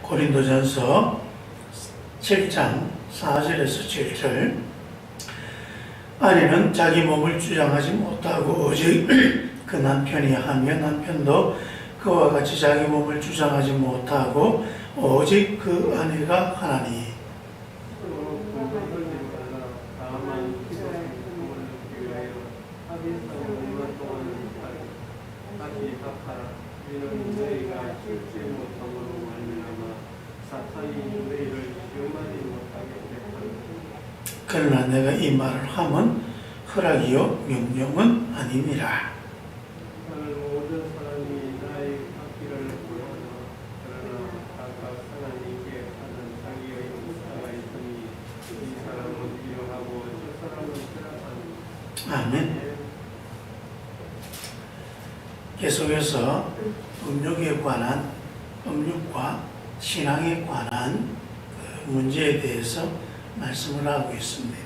고린도전서 7장 4절에서 7절. 아내는 자기 몸을 주장하지 못하고 오직 그 남편이 하며 남편도 그와 같이 자기 몸을 주장하지 못하고 오직 그 아내가 하나니. 그러나 내가 이 말을 함은 허락이요 명령은 아니니라. 아멘. 계속해서 음욕에 관한, 음욕과 신앙에 관한 문제에 대해서 말씀을 하고 있습니다.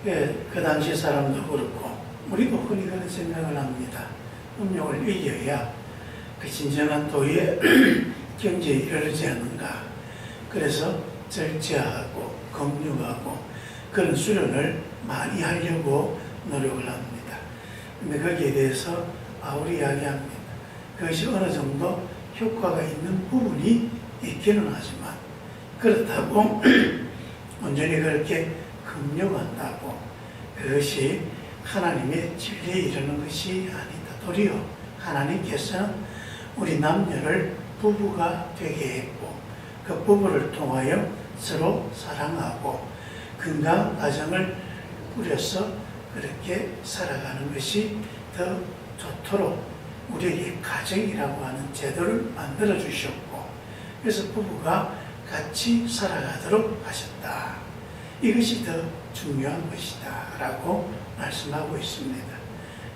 그 당시 사람도 그렇고 우리도 흔히 그런 생각을 합니다. 음욕을 이겨야 그 진정한 도의 경제에 이르지 않는가. 그래서 절제하고 긍휼하고 그런 수련을 많이 하려고 노력을 합니다. 근데 거기에 대해서 바울이 이야기합니다. 그것이 어느 정도 효과가 있는 부분이 있기는 하지만 그렇다고 온전히 그렇게 긍휼한다고 그것이 하나님의 진리에 이르는 것이 아니다. 도리어 하나님께서는 우리 남녀를 부부가 되게 했고 그 부부를 통하여 서로 사랑하고 건강한 가정을 꾸려서 그렇게 살아가는 것이 더 좋도록 우리에게 가정이라고 하는 제도를 만들어 주셨고 그래서 부부가 같이 살아가도록 하셨다. 이것이 더 중요한 것이다 라고 말씀하고 있습니다.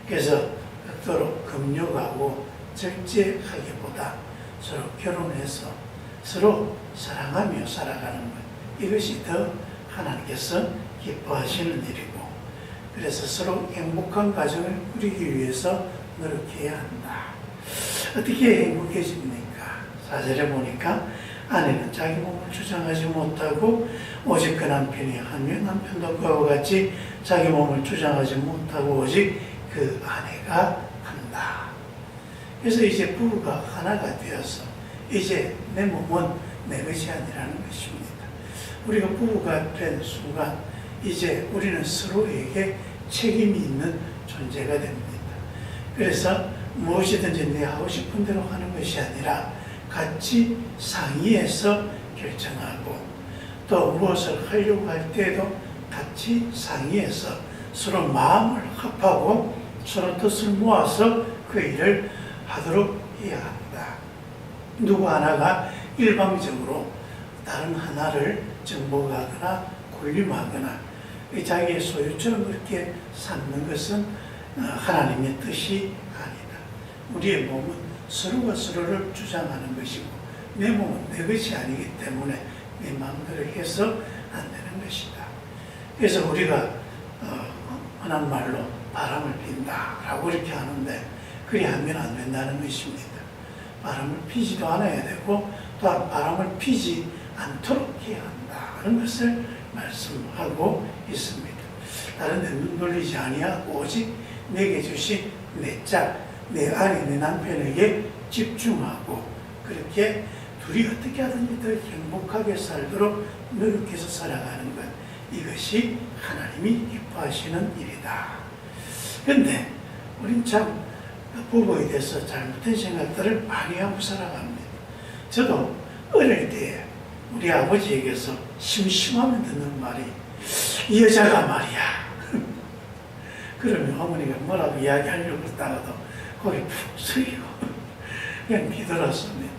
그래서 극도로 긍휼하고 절제하기보다 서로 결혼해서 서로 사랑하며 살아가는 것, 이것이 더 하나님께서 기뻐하시는 일이고 그래서 서로 행복한 가정을 꾸리기 위해서 노력해야 한다. 어떻게 행복해집니까? 4절에 보니까 아내는 자기 몸을 주장하지 못하고 오직 그 남편이 하며 남편도 그와 같이 자기 몸을 주장하지 못하고 오직 그 아내가 한다. 그래서 이제 부부가 하나가 되어서 이제 내 몸은 내 것이 아니라는 것입니다. 우리가 부부가 된 순간 이제 우리는 서로에게 책임이 있는 존재가 됩니다. 그래서 무엇이든지 내 하고 싶은 대로 하는 것이 아니라 같이 상의해서 결정하고 또 무엇을 하려고 할 때에도 같이 상의해서 서로 마음을 합하고 서로 뜻을 모아서 그 일을 하도록 해야 합니다. 누구 하나가 일방적으로 다른 하나를 정복하거나 군림하거나 자기의 소유처럼 그렇게 삼는 것은 하나님의 뜻이 아니다. 우리의 몸은 서로가 서로를 주장하는 것이고 내 몸은 내 것이 아니기 때문에 내 마음대로 해서 안 되는 것이다. 그래서 우리가 흔한 말로 바람을 핀다라고 이렇게 하는데 그리 하면 안 된다는 것입니다. 바람을 피지도 않아야 되고 또한 바람을 피지 않도록 해야 한다는 것을 말씀하고 있습니다. 다른 데 눈 돌리지 아니하고 오직 내게 주신 내 짝, 내 아내, 내 남편에게 집중하고 그렇게 둘이 어떻게 하든지 더 행복하게 살도록 노력해서 살아가는 것, 이것이 하나님이 기뻐하시는 일이다. 그런데 우린 참 부부에 대해서 잘못된 생각들을 많이 하고 살아갑니다. 저도 어릴 때 우리 아버지에게서 심심하면 듣는 말이 이 여자가 말이야. 그러면 어머니가 뭐라고 이야기하려고 했다가도 거기 푹 숙이고 그냥 믿어놨습니다.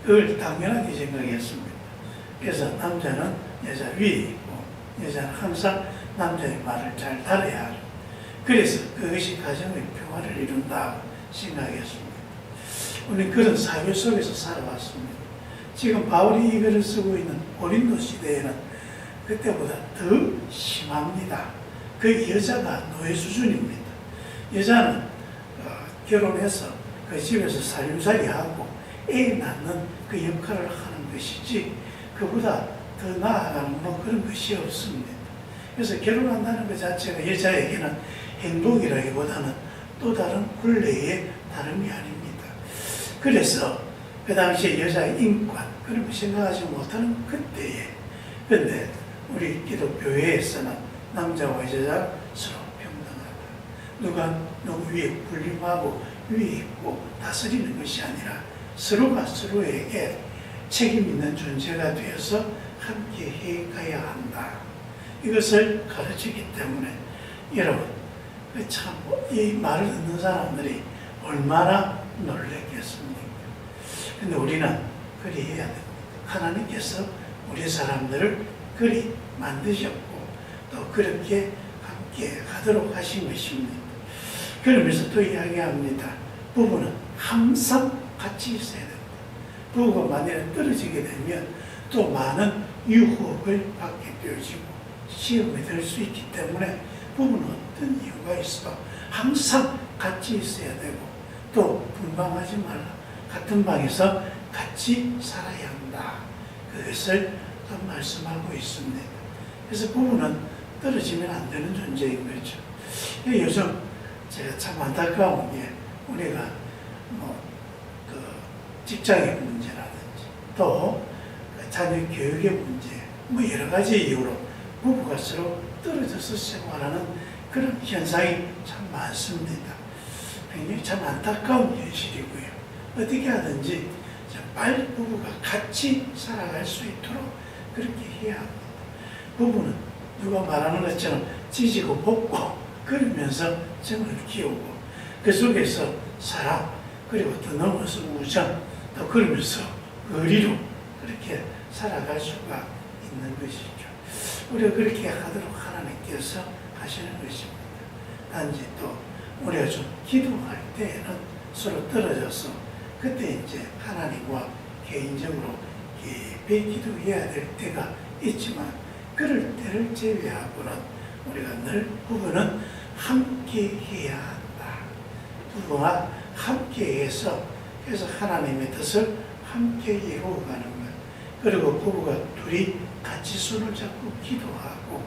그걸 당연하게 생각했습니다. 그래서 남자는 여자 위에 있고 여자는 항상 남자의 말을 잘 따라야 하죠. 그래서 그것이 가정의 평화를 이룬다고 생각했습니다. 우리는 그런 사회 속에서 살아왔습니다. 지금 바울이 이 글을 쓰고 있는 고린도 시대에는 그때보다 더 심합니다. 그 여자가 노예 수준입니다. 여자는 결혼해서 그 집에서 살림살이하고 애 낳는 그 역할을 하는 것이지 그보다 더 나아가는 뭐 그런 것이 없습니다. 그래서 결혼한다는 것 자체가 여자에게는 행복이라기보다는 또 다른 굴레의 다름이 아닙니다. 그래서 그 당시에 여자의 인권 그런 거 생각하지 못하는 그때에 근데 우리 기독교회에서는 남자와 여자 서로 평등하다. 누가 누구 위에 군림하고 위에 있고 다스리는 것이 아니라 서로가 서로에게 책임 있는 존재가 되어서 함께 해가야 한다. 이것을 가르치기 때문에 여러분 참 이 말을 듣는 사람들이 얼마나 놀랐겠습니까? 근데 우리는 그리 해야 됩니다. 하나님께서 우리 사람들을 그리 만드셨고 또 그렇게 함께 하도록 하신 것입니다. 그러면서 또 이야기합니다. 부부는 항상 같이 있어야 됩니다. 부부가 만약에 떨어지게 되면 또 많은 유혹을 받게 되어지고 시험이 될 수 있기 때문에 부부는 어떤 이유가 있어 항상 같이 있어야 되고 또 분방하지 말라. 같은 방에서 같이 살아야 한다. 그것을 또 말씀하고 있습니다. 그래서 부부는 떨어지면 안 되는 존재인 거죠. 요즘 제가 참 안타까운 게 우리가 그 직장의 문제라든지 또 자녀 교육의 문제 여러 가지 이유로 부부가 서로 떨어져서 생활하는 그런 현상이 참 많습니다. 굉장히 참 안타까운 현실이고요. 어떻게 하든지 빨리 부부가 같이 살아갈 수 있도록 그렇게 해야 합니다. 부부는 누가 말하는 것처럼 지지고 볶고 그러면서 정을 키우고 그 속에서 사랑 그리고 또 넘어서 우정 또 그러면서 의리로 그렇게 살아갈 수가 있는 것이죠. 우리가 그렇게 하도록 하나님께서 하시는 것입니다. 단지 또 우리가 좀 기도할 때에는 서로 떨어져서 그때 이제 하나님과 개인적으로 깊이 기도해야 될 때가 있지만 그럴 때를 제외하고는 우리가 늘 부부는 함께 해야 한다. 부부가 함께 해서 그래서 하나님의 뜻을 함께 이루어가는 것. 그리고 부부가 둘이 같이 손을 잡고 기도하고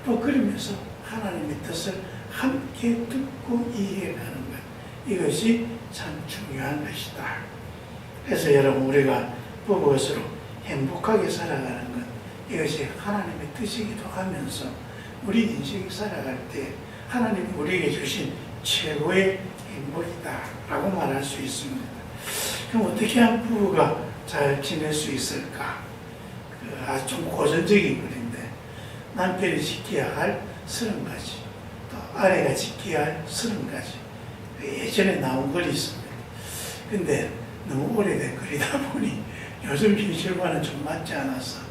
또 그러면서 하나님의 뜻을 함께 듣고 이해하는 것. 이것이 참 중요한 것이다. 그래서 여러분 우리가 부부가 서로 행복하게 살아가는 것 이것이 하나님의 뜻이기도 하면서 우리 인생이 살아갈 때 하나님이 우리에게 주신 최고의 행복이다 라고 말할 수 있습니다. 그럼 어떻게 하면 부부가 잘 지낼 수 있을까? 아주 좀 고전적인 글인데 남편이 지켜야 할 30가지 또 아내가 지켜야 할 30가지 예전에 나온 글이 있습니다. 근데 너무 오래된 글이다 보니 요즘 현실과는 좀 맞지 않아서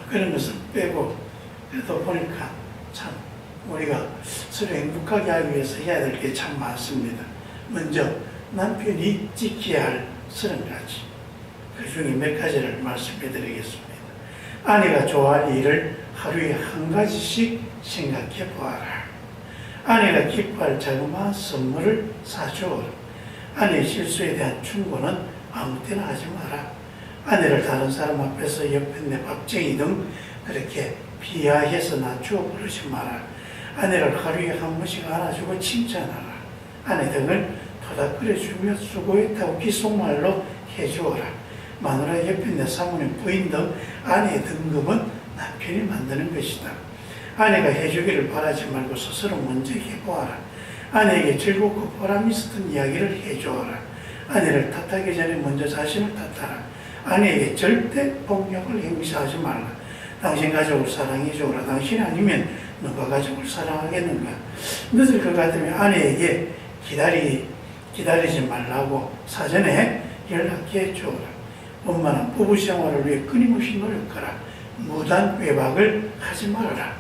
그런 것을 빼고 그래도 보니까 참 우리가 서로 행복하게 하기 위해서 해야 될 게 참 많습니다. 먼저 남편이 지켜야 할 30가지 그 중에 몇 가지를 말씀해 드리겠습니다. 아내가 좋아할 일을 하루에 한 가지씩 생각해 보아라. 아내가 기뻐할 자그마한 선물을 사주어라. 아내의 실수에 대한 충고는 아무 때나 하지 마라. 아내를 다른 사람 앞에서 옆에 내 밥쟁이 등 그렇게 비하해서 낮추어 부르지 마라. 아내를 하루에 한 번씩 안아주고 칭찬하라. 아내 등을 토닥거려주며 수고했다고 귓속말로 해주어라. 마누라 옆에 내 사모님 부인 등 아내의 등급은 남편이 만드는 것이다. 아내가 해주기를 바라지 말고 스스로 먼저 해보아라. 아내에게 즐겁고 보람 있었던 이야기를 해주어라. 아내를 탓하기 전에 먼저 자신을 탓하라. 아내에게 절대 폭력을 행사하지 말라. 당신 가족을 사랑해주어라. 당신이 아니면 누가 가족을 사랑하겠는가. 늦을 것 같으면 아내에게 기다리지 말라고 사전에 연락해 주어라. 엄마는 부부 생활을 위해 끊임없이 노력하라. 무단 외박을 하지 말아라.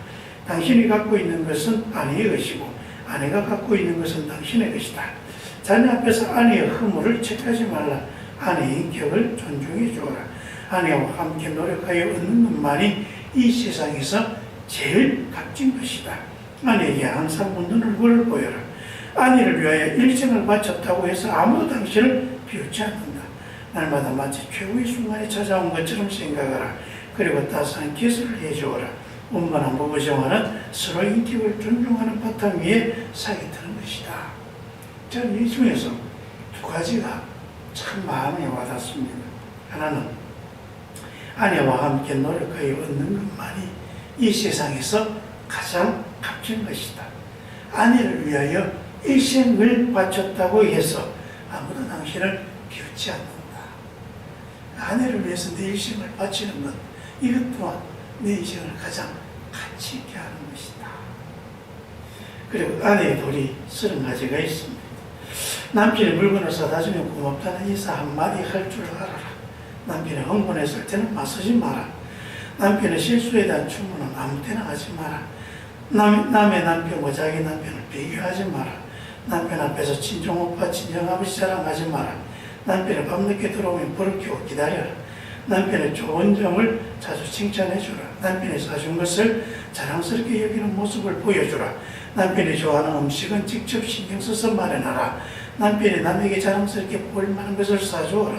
당신이 갖고 있는 것은 아내의 것이고 아내가 갖고 있는 것은 당신의 것이다. 자녀 앞에서 아내의 허물을 체크하지 말라. 아내의 인격을 존중해 주어라. 아내와 함께 노력하여 얻는 것만이 이 세상에서 제일 값진 것이다. 아내에게 항상 웃는 얼굴을 보여라. 아내를 위하여 일생을 바쳤다고 해서 아무도 당신을 비웃지 않는다. 날마다 마치 최후의 순간에 찾아온 것처럼 생각하라. 그리고 따스한 기술을 해주어라. 원만한 부부 생활은 서로 인격을 존중하는 바탕 위에 사귀는 것이다. 저는 이 중에서 두 가지가 참 마음에 와닿습니다. 하나는 아내와 함께 노력하여 얻는 것만이 이 세상에서 가장 값진 것이다. 아내를 위하여 일생을 바쳤다고 해서 아무도 당신을 비웃지 않는다. 아내를 위해서 내 일생을 바치는 것, 이것 또한 내 인생을 가장 가치 있게 하는 것이다. 그리고 아내의 도리 30가지가 있습니다. 남편이 물건을 사다 주면 고맙다는 인사 한마디 할 줄 알아라. 남편이 흥분했을 때는 맞서지 마라. 남편의 실수에 대한 추문은 아무 때나 하지 마라. 남의 남편과 자기 남편을 비교하지 마라. 남편 앞에서 친정 오빠, 친정 아버지 자랑하지 마라. 남편이 밤늦게 들어오면 불을 켜고 기다려라. 남편의 좋은 점을 자주 칭찬해주라. 남편이 사준 것을 자랑스럽게 여기는 모습을 보여주라. 남편이 좋아하는 음식은 직접 신경 써서 마련하라. 남편이 남에게 자랑스럽게 보일 만한 것을 사주어라.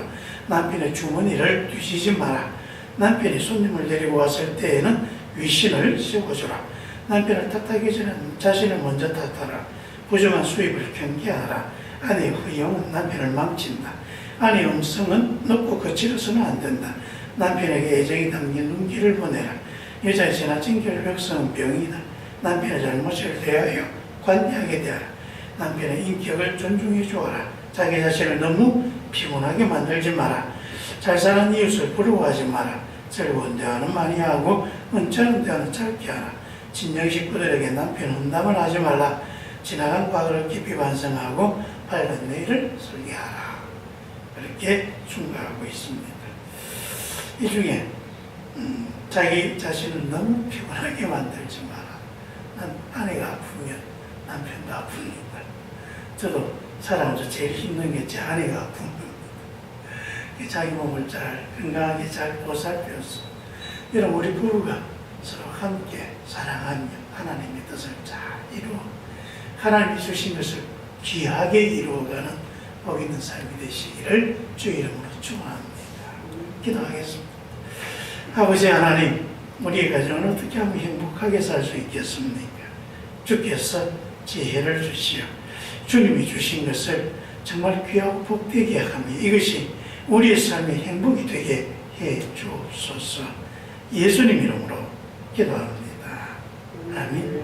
남편의 주머니를 뒤지지 마라. 남편이 손님을 데리고 왔을 때에는 위신을 씌워주라. 남편을 탓하기 전에 자신을 먼저 탓하라. 부정한 수입을 경계하라. 아내의 허영은 남편을 망친다. 아내의 음성은 높고 거칠어서는 안 된다. 남편에게 애정이 담긴 눈길을 보내라. 여자의 지나친 결백성은 병이다. 남편의 잘못을 대하여 관대하게 대하라. 남편의 인격을 존중해 주어라. 자기 자신을 너무 피곤하게 만들지 마라. 잘 사는 이웃을 부러워하지 마라. 즐거운 대화는 많이 하고 은차는 대화는 짧게 하라. 친정 식구들에게 남편 험담을 하지 말라. 지나간 과거를 깊이 반성하고 밝은 내일을 설계하라. 이렇게 충고하고 있습니다. 이 중에 자기 자신을 너무 피곤하게 만들지 마라. 아내가 아프면 남편도 아픕니다. 저도 살아오면서 제일 힘든 게 제 아내가 아픈 겁니다. 자기 몸을 잘 건강하게 잘 보살펴서 여러분 우리 부부가 서로 함께 사랑하며 하나님의 뜻을 잘 이루어 하나님이 주신 것을 귀하게 이루어가는 복 있는 삶이 되시기를 주 이름으로 축원합니다. 기도하겠습니다. 아버지 하나님, 우리의 가정을 어떻게 하면 행복하게 살 수 있겠습니까? 주께서 지혜를 주시어 주님이 주신 것을 정말 귀하고 복되게 하며 이것이 우리의 삶의 행복이 되게 해 주옵소서. 예수님 이름으로 기도합니다. 아멘.